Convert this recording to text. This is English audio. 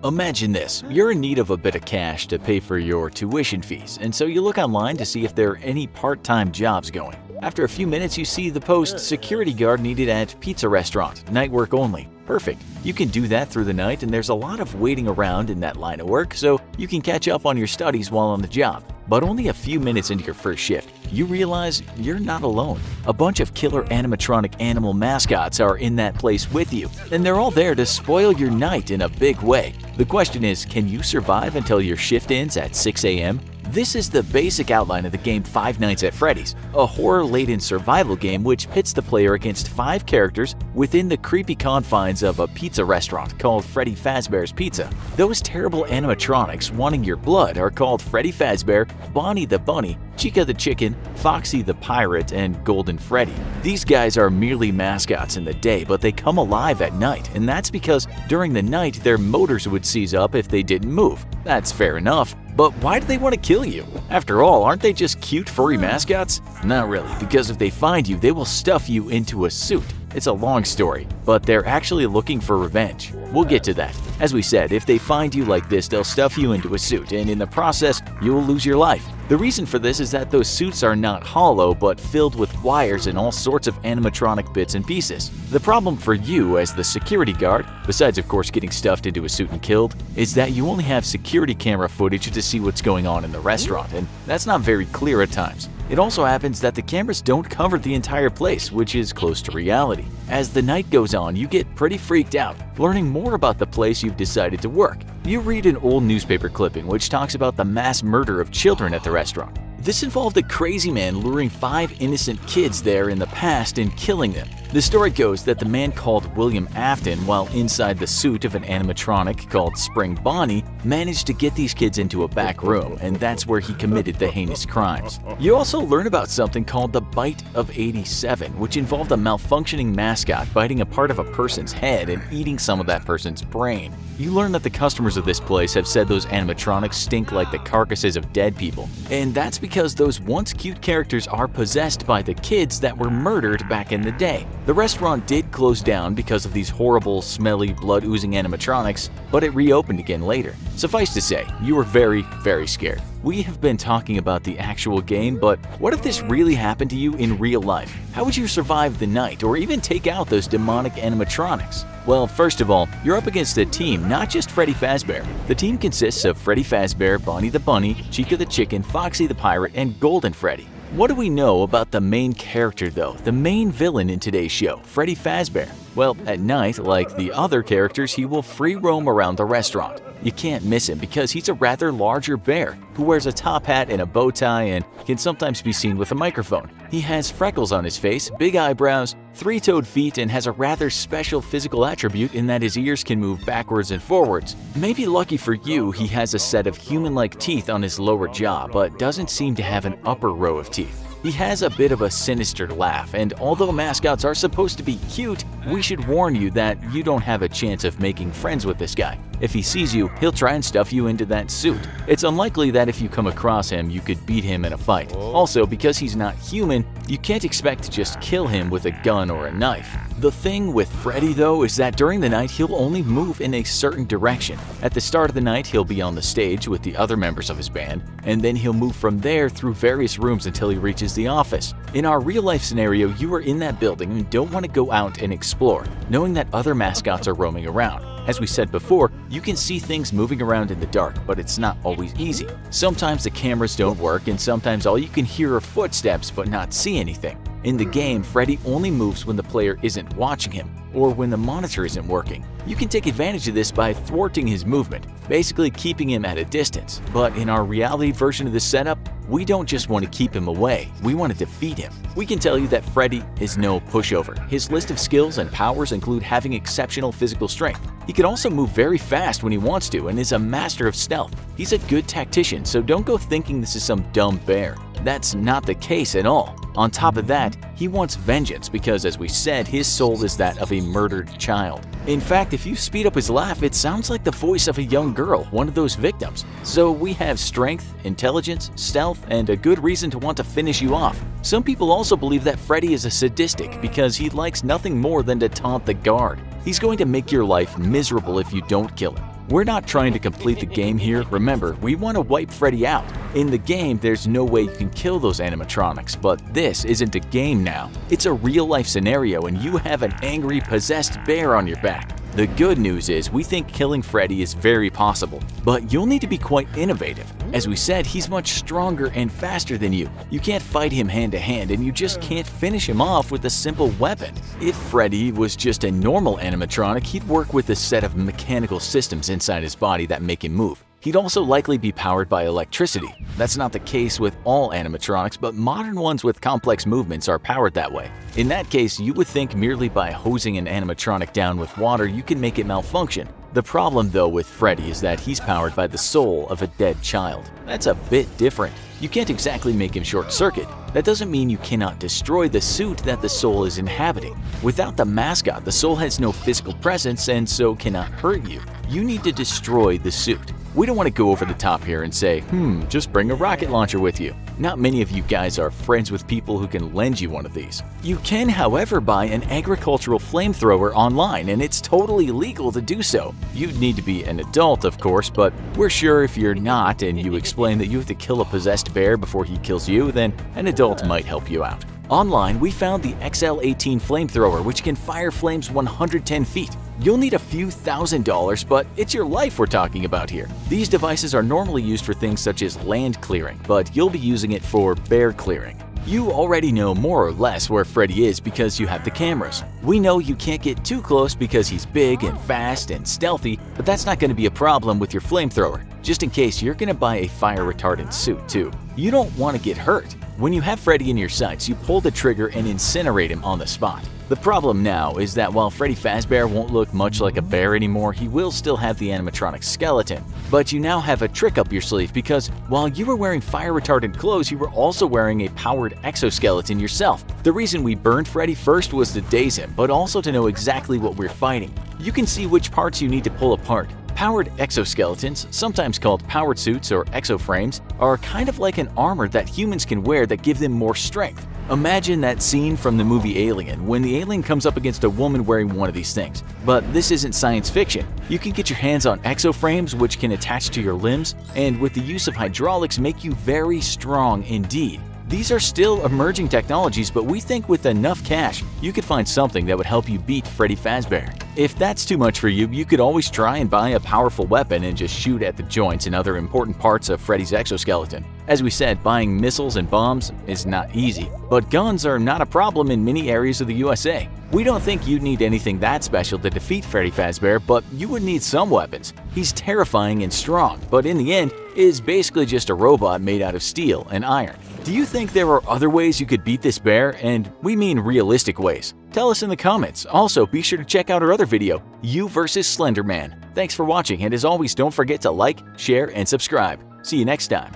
Imagine this, you're in need of a bit of cash to pay for your tuition fees, and so you look online to see if there are any part-time jobs going. After a few minutes, you see the post security guard needed at pizza restaurant, night work only. Perfect. You can do that through the night, and there's a lot of waiting around in that line of work, so you can catch up on your studies while on the job. But only a few minutes into your first shift, you realize you're not alone. A bunch of killer animatronic animal mascots are in that place with you, and they're all there to spoil your night in a big way. The question is, can you survive until your shift ends at 6 a.m.? This is the basic outline of the game Five Nights at Freddy's, a horror-laden survival game which pits the player against 5 characters within the creepy confines of a pizza restaurant called Freddy Fazbear's Pizza. Those terrible animatronics wanting your blood are called Freddy Fazbear, Bonnie the Bunny, Chica the Chicken, Foxy the Pirate, and Golden Freddy. These guys are merely mascots in the day, but they come alive at night, and that's because during the night their motors would seize up if they didn't move. That's fair enough. But why do they want to kill you? After all, aren't they just cute furry mascots? Not really, because if they find you, they will stuff you into a suit. It's a long story, but they're actually looking for revenge. We'll get to that. As we said, if they find you like this, they'll stuff you into a suit, and in the process, you will lose your life. The reason for this is that those suits are not hollow, but filled with wires and all sorts of animatronic bits and pieces. The problem for you as the security guard, besides of course getting stuffed into a suit and killed, is that you only have security camera footage to see what's going on in the restaurant, and that's not very clear at times. It also happens that the cameras don't cover the entire place, which is close to reality. As the night goes on, you get pretty freaked out, learning more about the place you've decided to work. You read an old newspaper clipping which talks about the mass murder of children at the restaurant. This involved a crazy man luring 5 innocent kids there in the past and killing them. The story goes that the man called William Afton, while inside the suit of an animatronic called Spring Bonnie, managed to get these kids into a back room, and that's where he committed the heinous crimes. You also learn about something called the Bite of 87, which involved a malfunctioning mascot biting a part of a person's head and eating some of that person's brain. You learn that the customers of this place have said those animatronics stink like the carcasses of dead people, and that's because those once cute characters are possessed by the kids that were murdered back in the day. The restaurant did close down because of these horrible, smelly, blood-oozing animatronics, but it reopened again later. Suffice to say, you were very, very scared. We have been talking about the actual game, but what if this really happened to you in real life? How would you survive the night or even take out those demonic animatronics? Well, first of all, you're up against a team, not just Freddy Fazbear. The team consists of Freddy Fazbear, Bonnie the Bunny, Chica the Chicken, Foxy the Pirate, and Golden Freddy. What do we know about the main character though, the main villain in today's show, Freddy Fazbear? Well, at night, like the other characters, he will free roam around the restaurant. You can't miss him because he's a rather larger bear who wears a top hat and a bow tie and can sometimes be seen with a microphone. He has freckles on his face, big eyebrows, 3-toed feet, and has a rather special physical attribute in that his ears can move backwards and forwards. Maybe lucky for you, he has a set of human-like teeth on his lower jaw, but doesn't seem to have an upper row of teeth. He has a bit of a sinister laugh, and although mascots are supposed to be cute, we should warn you that you don't have a chance of making friends with this guy. If he sees you, he'll try and stuff you into that suit. It's unlikely that if you come across him, you could beat him in a fight. Also, because he's not human, you can't expect to just kill him with a gun or a knife. The thing with Freddy though is that during the night he'll only move in a certain direction. At the start of the night he'll be on the stage with the other members of his band, and then he'll move from there through various rooms until he reaches the office. In our real life scenario, you are in that building and don't want to go out and explore, knowing that other mascots are roaming around. As we said before, you can see things moving around in the dark, but it's not always easy. Sometimes the cameras don't work, and sometimes all you can hear are footsteps but not see anything. In the game, Freddy only moves when the player isn't watching him, or when the monitor isn't working. You can take advantage of this by thwarting his movement, basically keeping him at a distance. But in our reality version of this setup, we don't just want to keep him away, we want to defeat him. We can tell you that Freddy is no pushover. His list of skills and powers include having exceptional physical strength. He can also move very fast when he wants to and is a master of stealth. He's a good tactician, so don't go thinking this is some dumb bear. That's not the case at all. On top of that, he wants vengeance because, as we said, his soul is that of a murdered child. In fact, if you speed up his laugh, it sounds like the voice of a young girl, one of those victims. So we have strength, intelligence, stealth, and a good reason to want to finish you off. Some people also believe that Freddy is a sadistic because he likes nothing more than to taunt the guard. He's going to make your life miserable if you don't kill him. We're not trying to complete the game here. Remember, we want to wipe Freddy out. In the game, there's no way you can kill those animatronics, but this isn't a game now. It's a real-life scenario and you have an angry, possessed bear on your back. The good news is we think killing Freddy is very possible, but you'll need to be quite innovative. As we said, he's much stronger and faster than you. You can't fight him hand to hand and you just can't finish him off with a simple weapon. If Freddy was just a normal animatronic, he'd work with a set of mechanical systems inside his body that make him move. He'd also likely be powered by electricity. That's not the case with all animatronics, but modern ones with complex movements are powered that way. In that case, you would think merely by hosing an animatronic down with water you can make it malfunction. The problem though with Freddy is that he's powered by the soul of a dead child. That's a bit different. You can't exactly make him short-circuit. That doesn't mean you cannot destroy the suit that the soul is inhabiting. Without the mascot, the soul has no physical presence and so cannot hurt you. You need to destroy the suit. We don't want to go over the top here and say, just bring a rocket launcher with you. Not many of you guys are friends with people who can lend you one of these. You can, however, buy an agricultural flamethrower online, and it's totally legal to do so. You'd need to be an adult, of course, but we're sure if you're not and you explain that you have to kill a possessed bear before he kills you, then an adult might help you out. Online, we found the XL18 flamethrower, which can fire flames 110 feet. You'll need a few $1,000s, but it's your life we're talking about here. These devices are normally used for things such as land clearing, but you'll be using it for bear clearing. You already know more or less where Freddy is because you have the cameras. We know you can't get too close because he's big and fast and stealthy, but that's not going to be a problem with your flamethrower. Just in case, you're going to buy a fire retardant suit too. You don't want to get hurt. When you have Freddy in your sights, you pull the trigger and incinerate him on the spot. The problem now is that while Freddy Fazbear won't look much like a bear anymore, he will still have the animatronic skeleton. But you now have a trick up your sleeve because while you were wearing fire-retardant clothes, you were also wearing a powered exoskeleton yourself. The reason we burned Freddy first was to daze him, but also to know exactly what we're fighting. You can see which parts you need to pull apart. Powered exoskeletons, sometimes called powered suits or exoframes, are kind of like an armor that humans can wear that give them more strength. Imagine that scene from the movie Alien when the alien comes up against a woman wearing one of these things. But this isn't science fiction. You can get your hands on exoframes which can attach to your limbs and with the use of hydraulics make you very strong indeed. These are still emerging technologies, but we think with enough cash, you could find something that would help you beat Freddy Fazbear. If that's too much for you, you could always try and buy a powerful weapon and just shoot at the joints and other important parts of Freddy's exoskeleton. As we said, buying missiles and bombs is not easy, but guns are not a problem in many areas of the USA. We don't think you'd need anything that special to defeat Freddy Fazbear, but you would need some weapons. He's terrifying and strong, but in the end, is basically just a robot made out of steel and iron. Do you think there are other ways you could beat this bear? And we mean realistic ways. Tell us in the comments. Also, be sure to check out our other video, You vs. Slender Man. Thanks for watching, and as always, don't forget to like, share, and subscribe. See you next time.